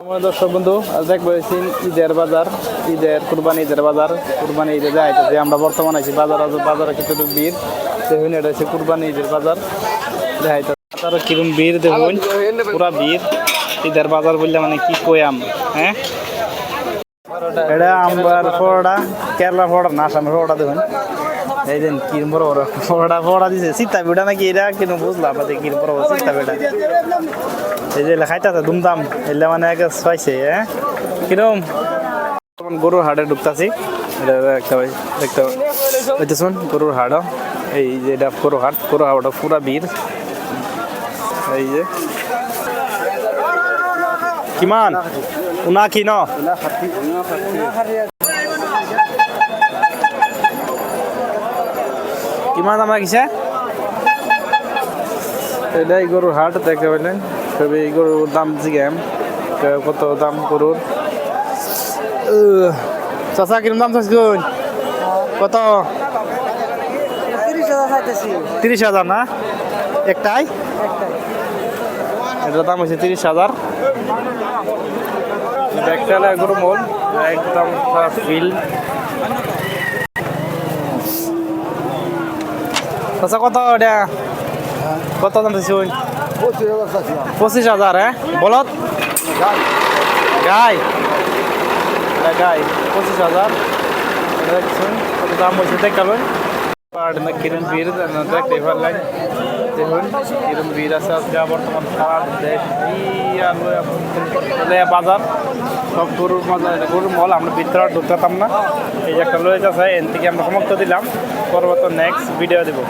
আমার দর্শক বন্ধু আজ দেখবো ঈদের বাজার, কুরবানি ঈদের বাজার, কুরবানি ঈদে যাইতেছে। আমরা বর্তমানে আছি বাজারে কিছু ভিড় দেখুন। এটা হচ্ছে কুরবানি ঈদের বাজার দেখাইতেছে। কিরম ভিড় দেখুন, পুরা ভিড়। ঈদের বাজার বললে মানে কি কয়াম। হ্যাঁ, এটা আমার পরোটা, কেরলা পরোটা না, আসামের পরোটা দেখুন। এই যে কিরম বড় বড় পরোটা দিছে, সীতা পিঠা নাকি এটা কিন্তু বুঝলাম না কিরম বড় বড় সীতা পিঠা। এই যে খাইতেছে ধুমধাম, এলে মানে আগে পাইছে। হ্যাঁ, কিরম গরুর হাটে ঢুকতেছি। দেখতে পাইতেছুন গরুর হাট। এই যে এটা গরুর হাট পুরা ভিড়। এই যে কিমান উনা কি ন কিমান আমরা কিসে এটাই গরুর হাট দেখতে পাইলেন। তবে এই গরুর দাম জিজ্ঞাম কত দাম গরুর। চাচা কিরম দাম চাইছেন? কত? 30,000 না একটাই? এটার দাম হচ্ছে 30,000। একটা গরু মোল একদম ফিল। আচ্ছা কত এটা? কত দাম চাইছেন? 25,000। হ্যাঁ, বলত গাই 25,000 দেখছেন। কত দাম হয়েছে দেখাবেন। কিরম ভিড় দেখতে পারলেন। দেখুন কিরম ভিড় আছে আজকে বর্তমান সারা দেশ। বাজার সব গরুর মল, আমরা ভিতরে ঢুকতাম না। এই যে একটা লয়ে আছে, এন থেকে আমরা সমাপ্ত দিলাম। পরবর্তী নেক্সট ভিডিও দেবো।